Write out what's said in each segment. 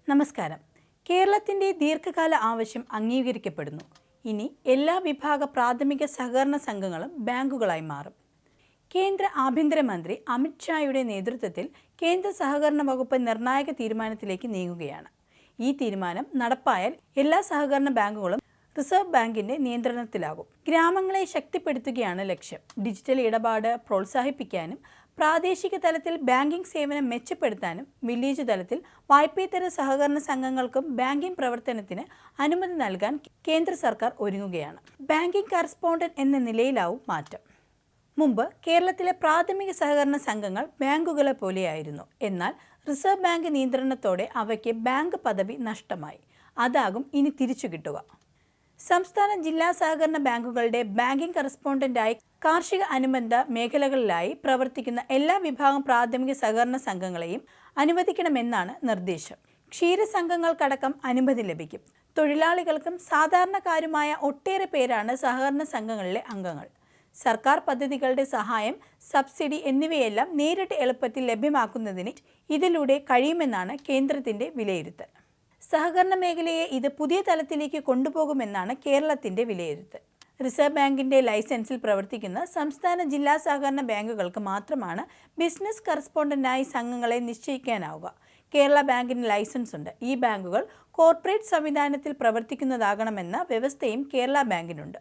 നമസ്കാരം. കേരളത്തിൻ്റെ ദീർഘകാല ആവശ്യം അംഗീകരിക്കപ്പെടുന്നു. ഇനി എല്ലാ വിഭാഗ പ്രാഥമിക സഹകരണ സംഘങ്ങളും ബാങ്കുകളായി മാറും. കേന്ദ്ര ആഭ്യന്തരമന്ത്രി അമിത് ഷായുടെ നേതൃത്വത്തിൽ കേന്ദ്ര സഹകരണ വകുപ്പ് നിർണായക തീരുമാനത്തിലേക്ക് നീങ്ങുകയാണ്. ഈ തീരുമാനം നടപ്പായാൽ എല്ലാ സഹകരണ ബാങ്കുകളും റിസർവ് ബാങ്കിന്റെ നിയന്ത്രണത്തിലാകും. ഗ്രാമങ്ങളെ ശക്തിപ്പെടുത്തുകയാണ് ലക്ഷ്യം. ഡിജിറ്റൽ ഇടപാട് പ്രോത്സാഹിപ്പിക്കാനും പ്രാദേശിക തലത്തിൽ ബാങ്കിംഗ് സേവനം മെച്ചപ്പെടുത്താനും വില്ലേജ് തലത്തിൽ വായ്പേതര സഹകരണ സംഘങ്ങൾക്കും ബാങ്കിംഗ് പ്രവർത്തനത്തിന് അനുമതി നൽകാൻ കേന്ദ്ര സർക്കാർ ഒരുങ്ങുകയാണ്. ബാങ്കിംഗ് കറസ്പോണ്ടന്റ് എന്ന നിലയിലാവും മാറ്റം. മുമ്പ് കേരളത്തിലെ പ്രാഥമിക സഹകരണ സംഘങ്ങൾ ബാങ്കുകളെ പോലെയായിരുന്നു. എന്നാൽ റിസർവ് ബാങ്ക് നിയന്ത്രണത്തോടെ അവയ്ക്ക് ബാങ്ക് പദവി നഷ്ടമായി. അതാകും ഇനി തിരിച്ചു കിട്ടുക. സംസ്ഥാന ജില്ലാ സഹകരണ ബാങ്കുകളുടെ ബാങ്കിംഗ് കറസ്പോണ്ടന്റായി കാർഷിക അനുബന്ധ മേഖലകളിലായി പ്രവർത്തിക്കുന്ന എല്ലാ വിഭാഗം പ്രാഥമിക സഹകരണ സംഘങ്ങളെയും അനുവദിക്കണമെന്നാണ് നിർദ്ദേശം. ക്ഷീരസംഘങ്ങൾക്കടക്കം അനുമതി ലഭിക്കും. തൊഴിലാളികൾക്കും സാധാരണക്കാരുമായ ഒട്ടേറെ പേരാണ് സഹകരണ സംഘങ്ങളിലെ അംഗങ്ങൾ. സർക്കാർ പദ്ധതികളുടെ സഹായം, സബ്സിഡി എന്നിവയെല്ലാം നേരിട്ട് എളുപ്പത്തിൽ ലഭ്യമാക്കുന്നതിന് ഇതിലൂടെ കഴിയുമെന്നാണ് കേന്ദ്രത്തിന്റെ വിലയിരുത്തൽ. സഹകരണ മേഖലയെ ഇത് പുതിയ തലത്തിലേക്ക് കൊണ്ടുപോകുമെന്നാണ് കേരളത്തിന്റെ വിലയിരുത്തൽ. റിസർവ് ബാങ്കിന്റെ ലൈസൻസിൽ പ്രവർത്തിക്കുന്ന സംസ്ഥാന ജില്ലാ സഹകരണ ബാങ്കുകൾക്ക് മാത്രമാണ് ബിസിനസ് കറസ്പോണ്ടന്റായി സംഘങ്ങളെ നിശ്ചയിക്കാനാവുക. കേരള ബാങ്കിന് ലൈസൻസ് ഉണ്ട്. ഈ ബാങ്കുകൾ കോർപ്പറേറ്റ് സംവിധാനത്തിൽ പ്രവർത്തിക്കുന്നതാകണമെന്ന വ്യവസ്ഥയും കേരള ബാങ്കിനുണ്ട്.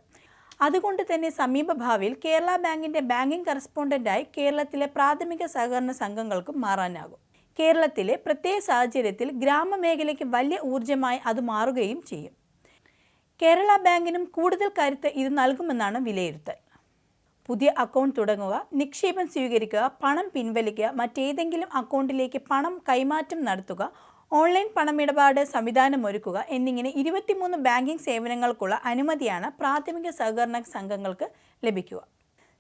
അതുകൊണ്ട് തന്നെ സമീപഭാവിയിൽ കേരള ബാങ്കിന്റെ ബാങ്കിംഗ് കറസ്പോണ്ടന്റായി കേരളത്തിലെ പ്രാഥമിക സഹകരണ സംഘങ്ങൾക്കും മാറാനാകും. കേരളത്തിലെ പ്രത്യേക സാഹചര്യത്തിൽ ഗ്രാമമേഖലയ്ക്ക് വലിയ ഊർജ്ജമായി അത് മാറുകയും ചെയ്യും. കേരള ബാങ്കിനും കൂടുതൽ കരുത്ത് ഇത് നൽകുമെന്നാണ് വിലയിരുത്തൽ. പുതിയ അക്കൗണ്ട് തുടങ്ങുക, നിക്ഷേപം സ്വീകരിക്കുക, പണം പിൻവലിക്കുക, മറ്റേതെങ്കിലും അക്കൗണ്ടിലേക്ക് പണം കൈമാറ്റം നടത്തുക, ഓൺലൈൻ പണമിടപാട് സംവിധാനമൊരുക്കുക എന്നിങ്ങനെ 23 ബാങ്കിംഗ് സേവനങ്ങൾക്കുള്ള അനുമതിയാണ് പ്രാഥമിക സഹകരണ സംഘങ്ങൾക്ക് ലഭിക്കുക.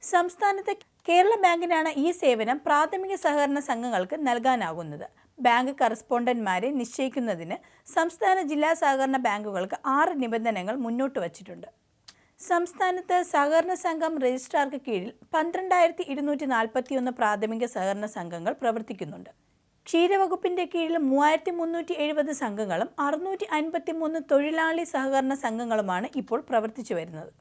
സംസ്ഥാനത്ത് കേരള ബാങ്കിനാണ് ഈ സേവനം പ്രാഥമിക സഹകരണ സംഘങ്ങൾക്ക് നൽകാനാകുന്നത്. ബാങ്ക് കറസ്പോണ്ടന്റ്മാരെ നിശ്ചയിക്കുന്നതിന് സംസ്ഥാന ജില്ലാ സഹകരണ ബാങ്കുകൾക്ക് 6 നിബന്ധനകൾ മുന്നോട്ട് വച്ചിട്ടുണ്ട്. സംസ്ഥാനത്ത് സഹകരണ സംഘം രജിസ്ട്രാർക്ക് കീഴിൽ 12,241 പ്രാഥമിക സഹകരണ സംഘങ്ങൾ പ്രവർത്തിക്കുന്നുണ്ട്. ക്ഷീരവകുപ്പിന്റെ കീഴിൽ 3,370 സംഘങ്ങളും 653 തൊഴിലാളി സഹകരണ സംഘങ്ങളുമാണ് ഇപ്പോൾ പ്രവർത്തിച്ചു വരുന്നത്.